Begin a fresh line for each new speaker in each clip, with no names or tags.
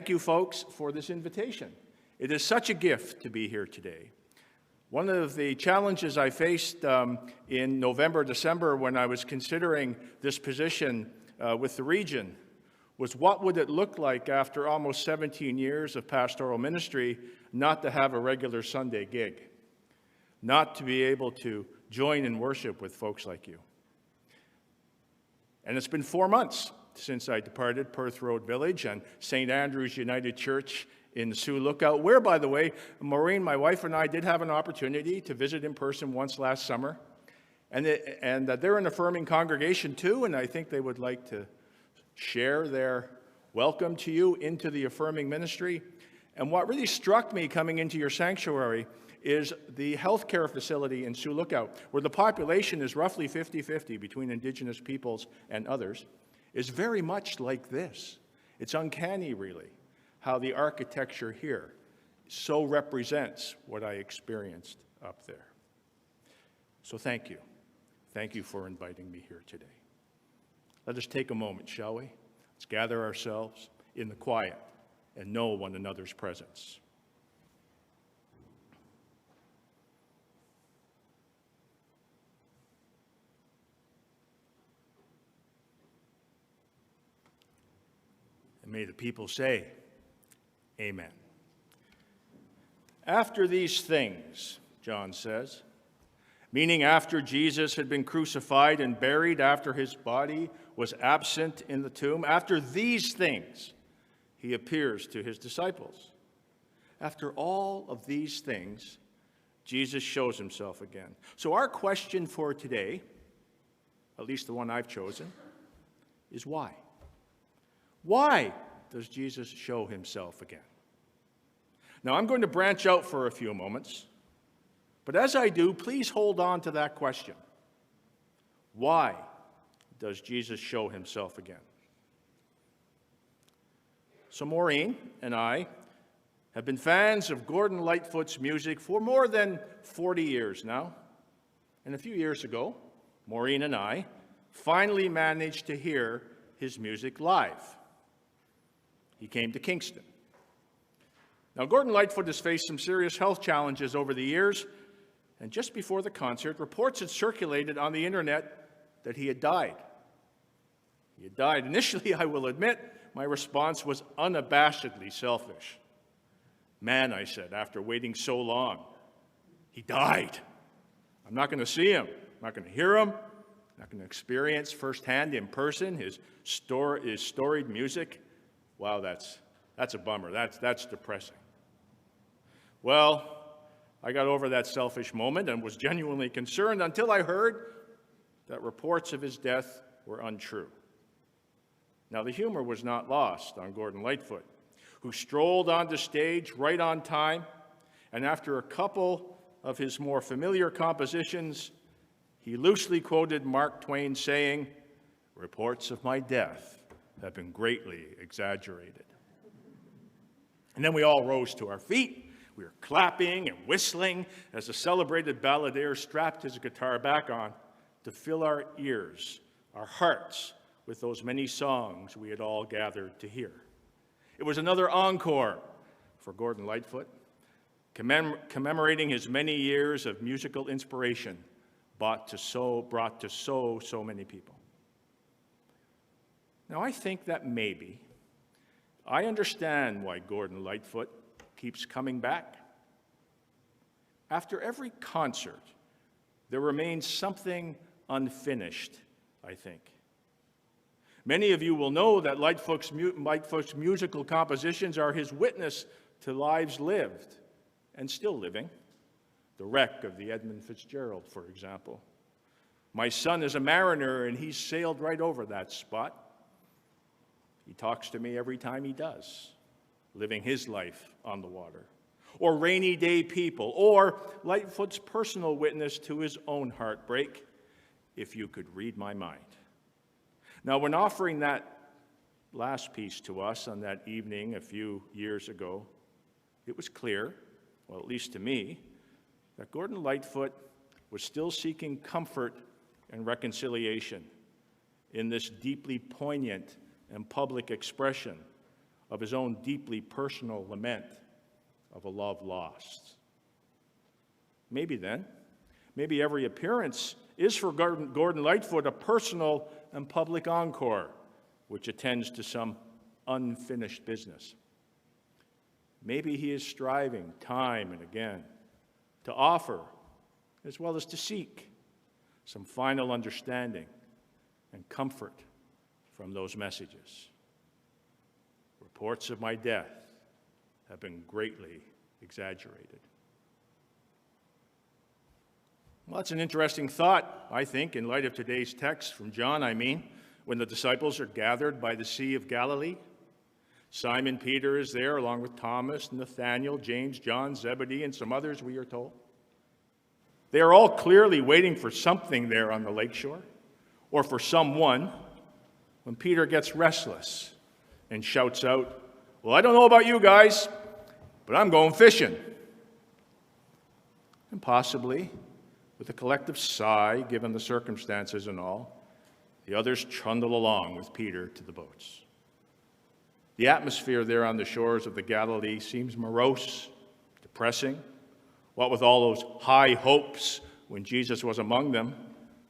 Thank you, folks, for this invitation. It is such a gift to be here today. One of the challenges I faced in November, December, when I was considering this position with the region was what would it look like after almost 17 years of pastoral ministry not to have a regular Sunday gig, not to be able to join in worship with folks like you. And it's been 4 months since I departed Perth Road Village and St. Andrew's United Church in the Sioux Lookout, where, by the way, Maureen, my wife, and I did have an opportunity to visit in person once last summer. And they're an affirming congregation too, and I think they would like to share their welcome to you into the affirming ministry. And what really struck me coming into your sanctuary is the healthcare facility in Sioux Lookout, where the population is roughly 50-50 between Indigenous peoples and others, is very much like this. It's uncanny, really, how the architecture here so represents what I experienced up there. So thank you. Thank you for inviting me here today. Let us take a moment, shall we? Let's gather ourselves in the quiet and know one another's presence. And may the people say, Amen. After these things, John says, meaning after Jesus had been crucified and buried, after his body was absent in the tomb, after these things, he appears to his disciples. After all of these things, Jesus shows himself again. So our question for today, at least the one I've chosen, is why? Why does Jesus show himself again? Now, I'm going to branch out for a few moments, but as I do, please hold on to that question. Why does Jesus show himself again? So Maureen and I have been fans of Gordon Lightfoot's music for more than 40 years now. And a few years ago, Maureen and I finally managed to hear his music live. He came to Kingston. Now, Gordon Lightfoot has faced some serious health challenges over the years, and just before the concert, reports had circulated on the internet that he had died. He had died. Initially, I will admit, my response was unabashedly selfish. Man, I said, after waiting so long, he died. I'm not going to see him. I'm not going to hear him. I'm not going to experience firsthand in person his storied music. Wow, that's a bummer. That's depressing. Well, I got over that selfish moment and was genuinely concerned until I heard that reports of his death were untrue. Now, the humor was not lost on Gordon Lightfoot, who strolled onto stage right on time, and after a couple of his more familiar compositions, he loosely quoted Mark Twain saying, "Reports of my death have been greatly exaggerated." And then we all rose to our feet. We were clapping and whistling as the celebrated balladeer strapped his guitar back on to fill our ears, our hearts, with those many songs we had all gathered to hear. It was another encore for Gordon Lightfoot, commemorating his many years of musical inspiration brought to so many people. Now, I think that maybe I understand why Gordon Lightfoot keeps coming back. After every concert, there remains something unfinished, I think. Many of you will know that Lightfoot's musical compositions are his witness to lives lived and still living. The Wreck of the Edmund Fitzgerald, for example. My son is a mariner, and he's sailed right over that spot. He talks to me every time he does, living his life on the water. Or Rainy Day People, or Lightfoot's personal witness to his own heartbreak, If You Could Read My Mind. Now, when offering that last piece to us on that evening a few years ago, it was clear, well, at least to me, that Gordon Lightfoot was still seeking comfort and reconciliation in this deeply poignant and public expression of his own deeply personal lament of a love lost. Maybe every appearance is for Gordon Lightfoot a personal and public encore, which attends to some unfinished business. Maybe he is striving time and again to offer, as well as to seek, some final understanding and comfort from those messages. Reports of my death have been greatly exaggerated. Well, that's an interesting thought, I think, in light of today's text from John, when the disciples are gathered by the Sea of Galilee. Simon Peter is there, along with Thomas, Nathanael, James, John, Zebedee, and some others, we are told. They are all clearly waiting for something there on the lakeshore, or for someone, when Peter gets restless and shouts out, "Well, I don't know about you guys, but I'm going fishing." And possibly, with a collective sigh, given the circumstances and all, the others trundle along with Peter to the boats. The atmosphere there on the shores of the Galilee seems morose, depressing, what with all those high hopes when Jesus was among them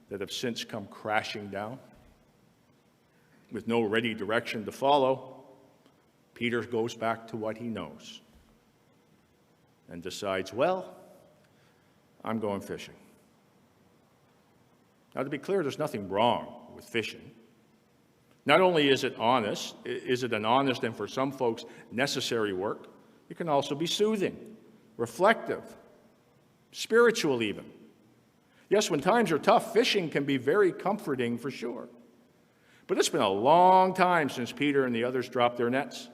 that have since come crashing down. With no ready direction to follow, Peter goes back to what he knows and decides, well, I'm going fishing. Now, to be clear, there's nothing wrong with fishing. Not only is it an honest and for some folks necessary work, it can also be soothing, reflective, spiritual even. Yes, when times are tough, fishing can be very comforting for sure. But it's been a long time since Peter and the others dropped their nets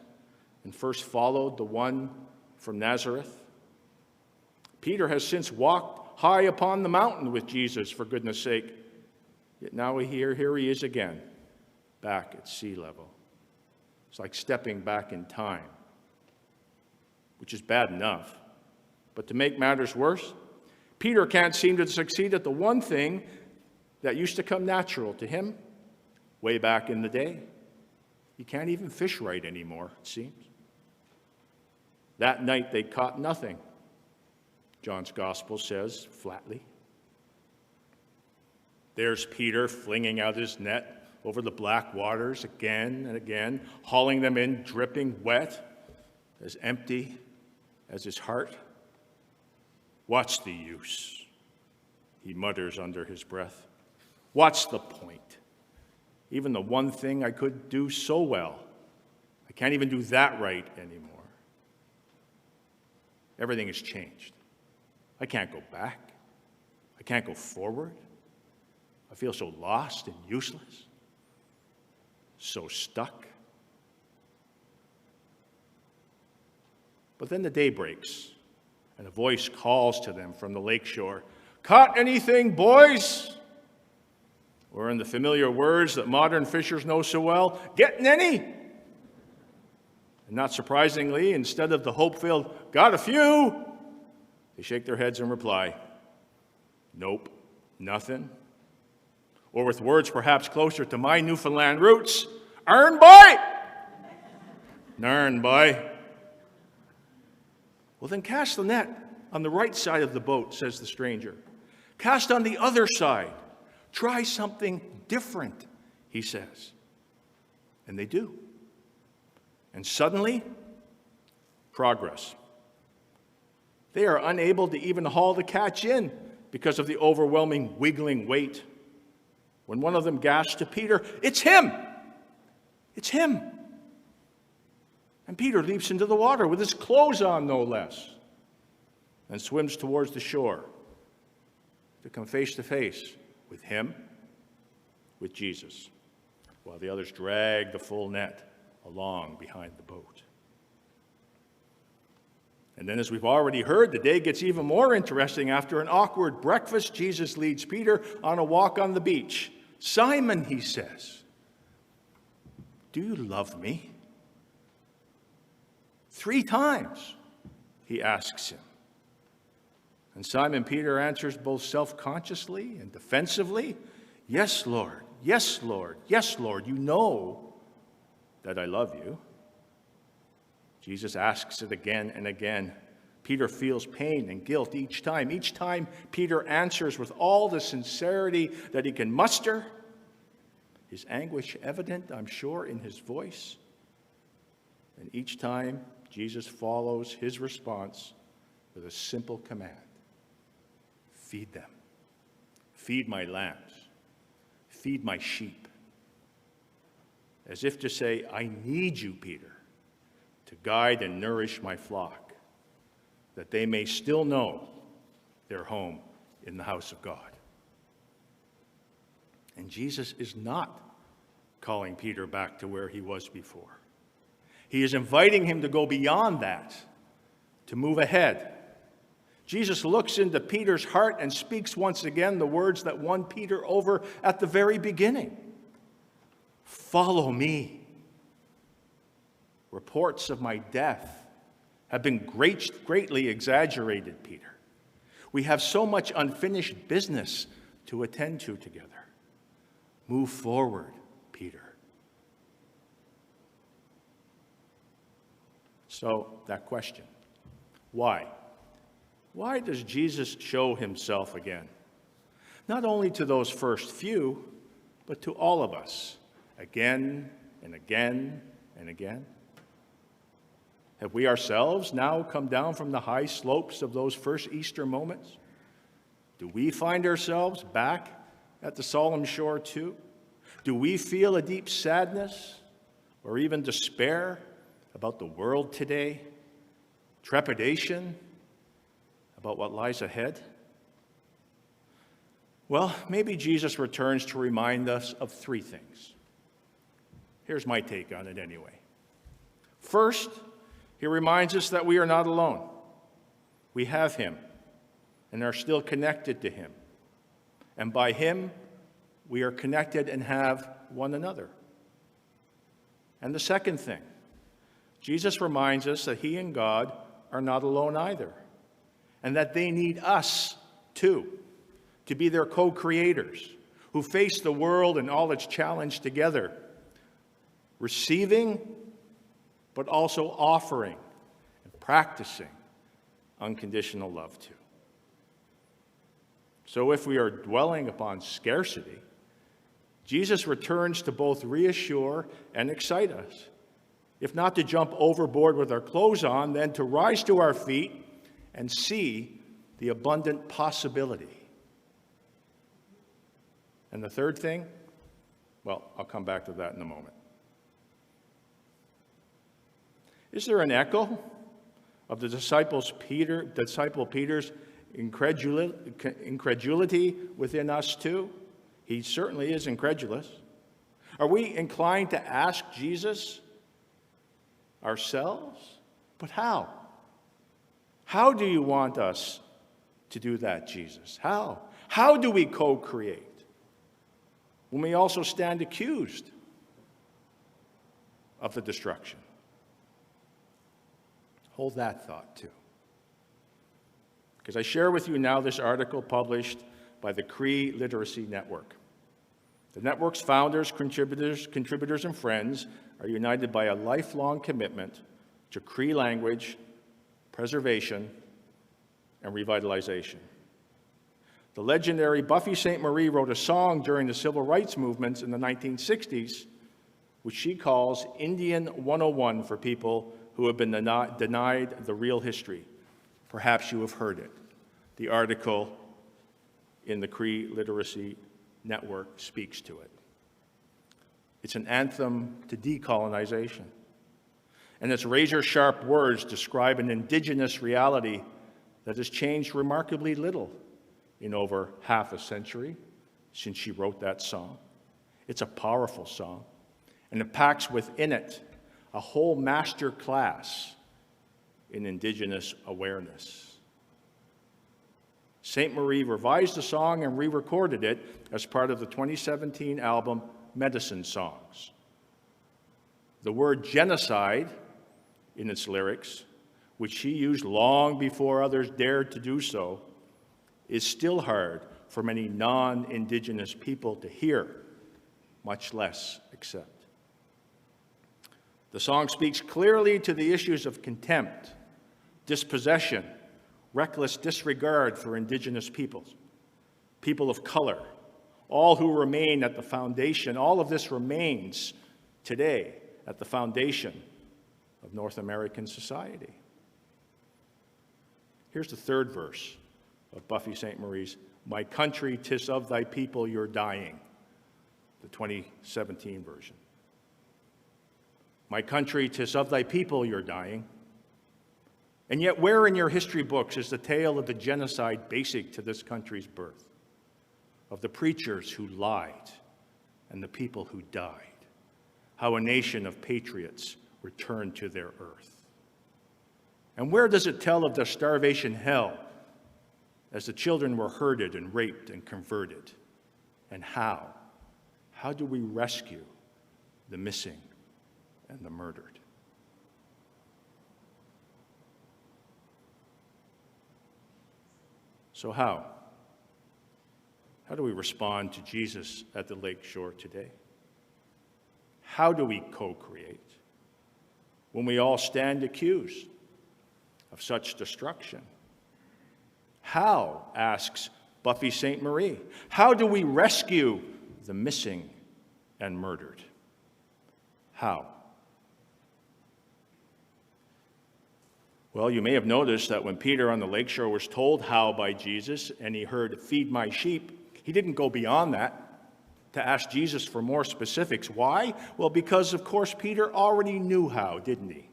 and first followed the one from Nazareth. Peter has since walked high upon the mountain with Jesus, for goodness sake. Yet now here he is again, back at sea level. It's like stepping back in time, which is bad enough. But to make matters worse, Peter can't seem to succeed at the one thing that used to come natural to him way back in the day. He can't even fish right anymore, it seems. That night they caught nothing, John's gospel says flatly. There's Peter flinging out his net over the black waters again and again, hauling them in dripping wet, as empty as his heart. What's the use? He mutters under his breath. What's the point? Even the one thing I could do so well, I can't even do that right anymore. Everything has changed. I can't go back. I can't go forward. I feel so lost and useless, so stuck. But then the day breaks, and a voice calls to them from the lakeshore, "Caught anything, boys?" Or in the familiar words that modern fishers know so well, "Getting any?" And not surprisingly, instead of the hope-filled, "Got a few," they shake their heads and reply, "Nope, nothing." Or with words perhaps closer to my Newfoundland roots, "Arn boy!" "Narn boy." "Well, then cast the net on the right side of the boat," says the stranger. "Cast on the other side. Try something different," he says. And they do. And suddenly, progress. They are unable to even haul the catch in because of the overwhelming wiggling weight. When one of them gasps to Peter, "It's him! It's him!" And Peter leaps into the water with his clothes on, no less, and swims towards the shore to come face to face with him, with Jesus, while the others drag the full net along behind the boat. And then, as we've already heard, the day gets even more interesting. After an awkward breakfast, Jesus leads Peter on a walk on the beach. "Simon," he says, "do you love me?" 3 times he asks him. And Simon Peter answers both self-consciously and defensively, "Yes, Lord, yes, Lord, yes, Lord, you know that I love you." Jesus asks it again and again. Peter feels pain and guilt each time. Each time, Peter answers with all the sincerity that he can muster, his anguish evident, I'm sure, in his voice. And each time, Jesus follows his response with a simple command. Feed them. Feed my lambs. Feed my sheep. As if to say, I need you, Peter, to guide and nourish my flock, that they may still know their home in the house of God. And Jesus is not calling Peter back to where he was before. He is inviting him to go beyond that, to move ahead. Jesus looks into Peter's heart and speaks once again the words that won Peter over at the very beginning. Follow me. Reports of my death have been greatly exaggerated, Peter. We have so much unfinished business to attend to together. Move forward, Peter. So, that question, why? Why does Jesus show himself again? Not only to those first few, but to all of us, again and again and again. Have we ourselves now come down from the high slopes of those first Easter moments? Do we find ourselves back at the solemn shore too? Do we feel a deep sadness or even despair about the world today? Trepidation about what lies ahead? Well, maybe Jesus returns to remind us of three things. Here's my take on it anyway. First, he reminds us that we are not alone. We have him and are still connected to him. And by him, we are connected and have one another. And the second thing, Jesus reminds us that he and God are not alone either, and that they need us too, to be their co-creators who face the world and all its challenge together, receiving, but also offering and practicing unconditional love too. So if we are dwelling upon scarcity, Jesus returns to both reassure and excite us. If not to jump overboard with our clothes on, then to rise to our feet and see the abundant possibility. And the third thing, well, I'll come back to that in a moment. Is there an echo of the disciple Peter's incredulity within us too? He certainly is incredulous. Are we inclined to ask Jesus ourselves? But how? How do you want us to do that, Jesus? How? How do we co-create when we also stand accused of the destruction? Hold that thought too. Because I share with you now this article published by the Cree Literacy Network. The network's founders, contributors, and friends are united by a lifelong commitment to Cree language, preservation, and revitalization. The legendary Buffy Sainte-Marie wrote a song during the civil rights movements in the 1960s, which she calls Indian 101 for people who have been denied the real history. Perhaps you have heard it. The article in the Cree Literacy Network speaks to it. It's an anthem to decolonization. And its razor-sharp words describe an indigenous reality that has changed remarkably little in over half a century since she wrote that song. It's a powerful song, and it packs within it a whole master class in indigenous awareness. Sainte-Marie revised the song and re-recorded it as part of the 2017 album Medicine Songs. The word genocide in its lyrics, which she used long before others dared to do so, is still hard for many non-Indigenous people to hear, much less accept. The song speaks clearly to the issues of contempt, dispossession, reckless disregard for indigenous peoples, people of color, all who remain at the foundation. All of this remains today at the foundation of North American society. Here's the third verse of Buffy Sainte-Marie's "My Country, 'Tis of Thy People You're Dying," the 2017 version. My country, 'tis of thy people you're dying. And yet where in your history books is the tale of the genocide basic to this country's birth, of the preachers who lied and the people who died, how a nation of patriots returned to their earth? And where does it tell of the starvation hell as the children were herded and raped and converted? And how? How do we rescue the missing and the murdered? So how? How do we respond to Jesus at the Lakeshore today? How do we co-create when we all stand accused of such destruction? How, asks Buffy Sainte-Marie, how do we rescue the missing and murdered? How? Well, you may have noticed that when Peter on the Lakeshore was told how by Jesus and he heard, "Feed my sheep," he didn't go beyond that to ask Jesus for more specifics. Why? Well, because, of course, Peter already knew how, didn't he?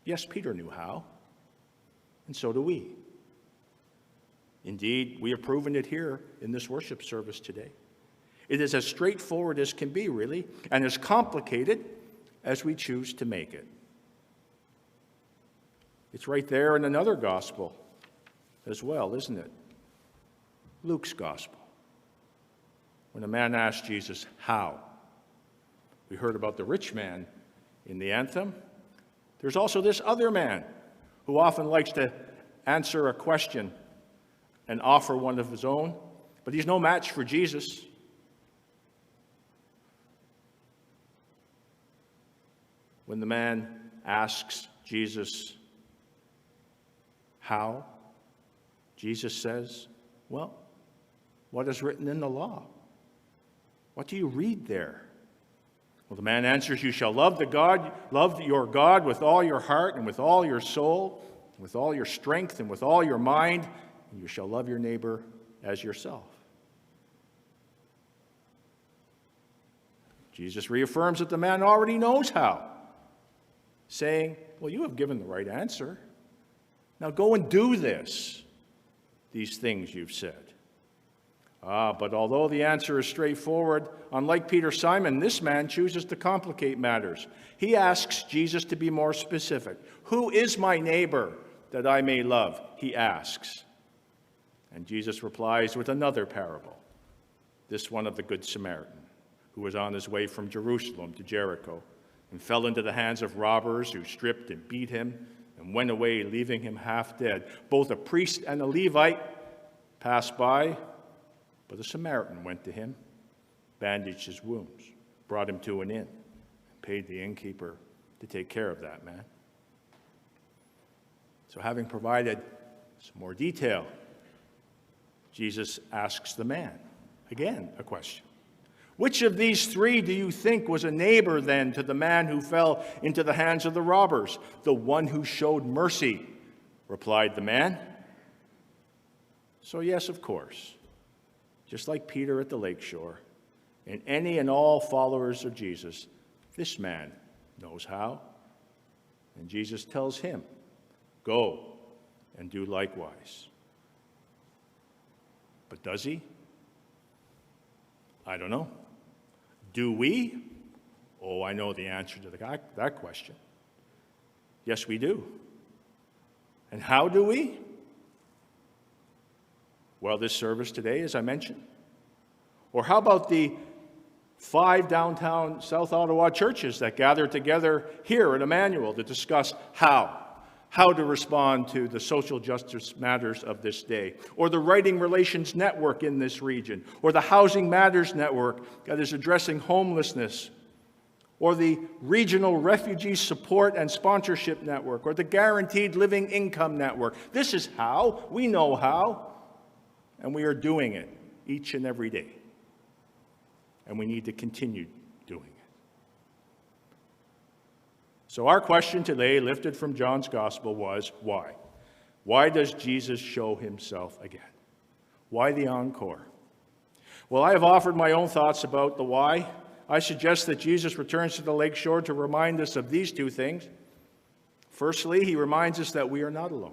Yes, Peter knew how, and so do we. Indeed, we have proven it here in this worship service today. It is as straightforward as can be, really, and as complicated as we choose to make it. It's right there in another gospel as well, isn't it? Luke's gospel. When a man asked Jesus, how? We heard about the rich man in the anthem. There's also this other man who often likes to answer a question and offer one of his own, but he's no match for Jesus. When the man asks Jesus, how? Jesus says, well, what is written in the law? What do you read there? Well, the man answers, you shall love your God with all your heart and with all your soul, with all your strength and with all your mind, and you shall love your neighbor as yourself. Jesus reaffirms that the man already knows how, saying, well, you have given the right answer. Now go and do these things you've said. But although the answer is straightforward, unlike Peter Simon, this man chooses to complicate matters. He asks Jesus to be more specific. Who is my neighbor that I may love? He asks. And Jesus replies with another parable, this one of the Good Samaritan, who was on his way from Jerusalem to Jericho and fell into the hands of robbers who stripped and beat him and went away, leaving him half dead. Both a priest and a Levite passed by, but a Samaritan went to him, bandaged his wounds, brought him to an inn, and paid the innkeeper to take care of that man. So having provided some more detail, Jesus asks the man, again, a question. Which of these three do you think was a neighbor then to the man who fell into the hands of the robbers? The one who showed mercy, replied the man. So yes, of course, just like Peter at the Lakeshore, and any and all followers of Jesus, this man knows how. And Jesus tells him, go and do likewise. But does he? I don't know. Do we? Oh, I know the answer to that question. Yes, we do. And how do we? Well, this service today, as I mentioned. Or how about the 5 downtown South Ottawa churches that gather together here at Emmanuel to discuss how to respond to the social justice matters of this day, or the Writing Relations Network in this region, or the Housing Matters Network that is addressing homelessness, or the Regional Refugee Support and Sponsorship Network, or the Guaranteed Living Income Network. This is how. We know how. And we are doing it each and every day. And we need to continue doing it. So our question today, lifted from John's Gospel, was why? Why does Jesus show himself again? Why the encore? Well, I have offered my own thoughts about the why. I suggest that Jesus returns to the lake shore to remind us of these two things. Firstly, he reminds us that we are not alone.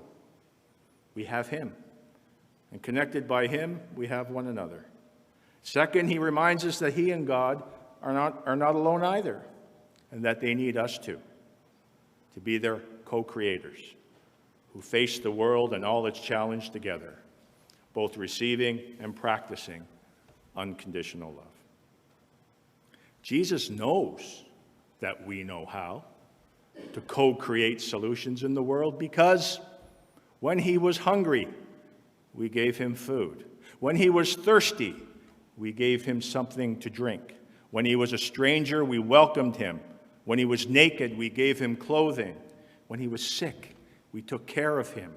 We have him. And connected by him, we have one another. Second, he reminds us that he and God are not alone either, and that they need us to be their co-creators who face the world and all its challenge together, both receiving and practicing unconditional love. Jesus knows that we know how to co-create solutions in the world, because when he was hungry, we gave him food. When he was thirsty, we gave him something to drink. When he was a stranger, we welcomed him. When he was naked, we gave him clothing. When he was sick, we took care of him.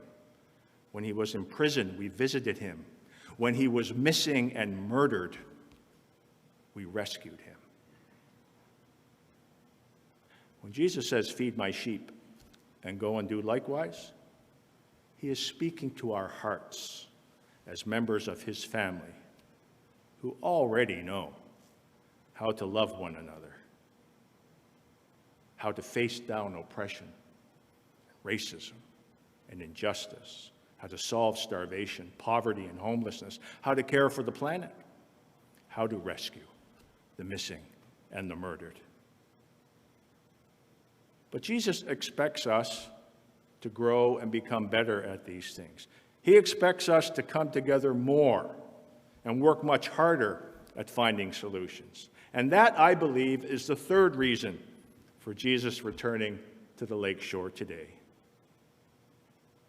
When he was in prison, we visited him. When he was missing and murdered, we rescued him. When Jesus says, "Feed my sheep and go and do likewise," he is speaking to our hearts as members of his family who already know how to love one another, how to face down oppression, racism, and injustice, how to solve starvation, poverty, and homelessness, how to care for the planet, how to rescue the missing and the murdered. But Jesus expects us to grow and become better at these things. He expects us to come together more and work much harder at finding solutions. And that, I believe, is the third reason for Jesus returning to the lake shore today,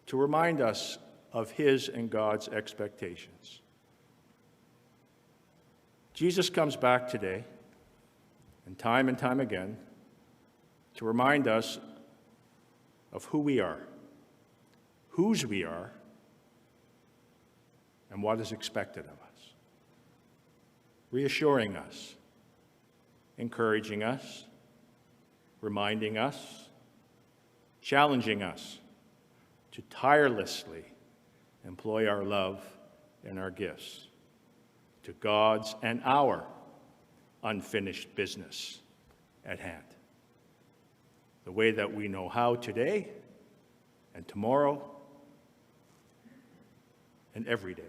to remind us of his and God's expectations. Jesus comes back today, and time again, to remind us of who we are, whose we are, and what is expected of us, reassuring us, encouraging us, reminding us, challenging us to tirelessly employ our love and our gifts to God's and our unfinished business at hand, the way that we know how today and tomorrow and every day,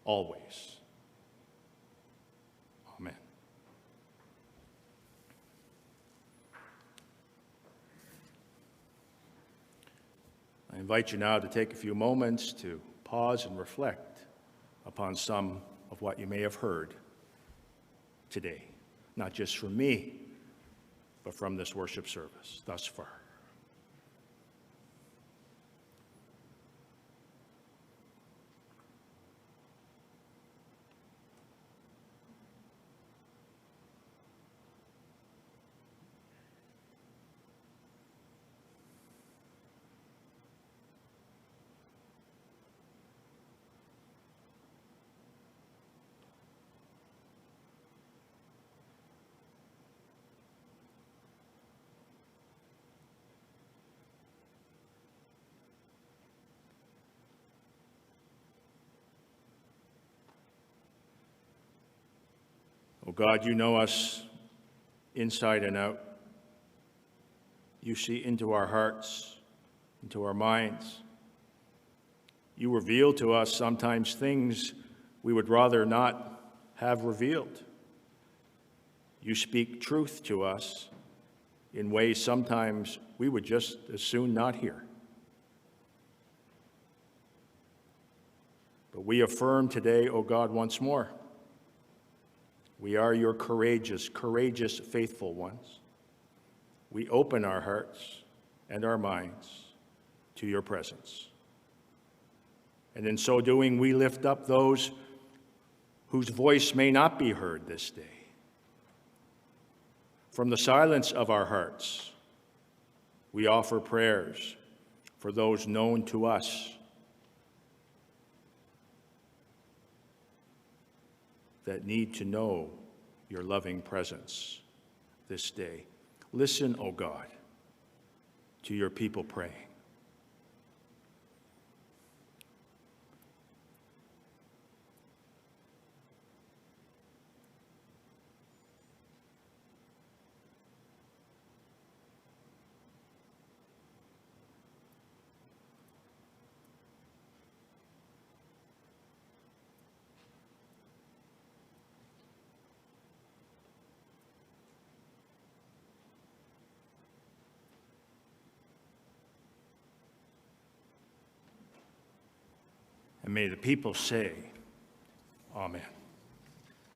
always. Amen. I invite you now to take a few moments to pause and reflect upon some of what you may have heard today, not just from me, but from this worship service thus far. Oh God, you know us inside and out. You see into our hearts, into our minds. You reveal to us sometimes things we would rather not have revealed. You speak truth to us in ways sometimes we would just as soon not hear. But we affirm today, O God, once more, we are your courageous, faithful ones. We open our hearts and our minds to your presence. And in so doing, we lift up those whose voice may not be heard this day. From the silence of our hearts, we offer prayers for those known to us that need to know your loving presence this day. Listen, O God, to your people praying. And may the people say, Amen.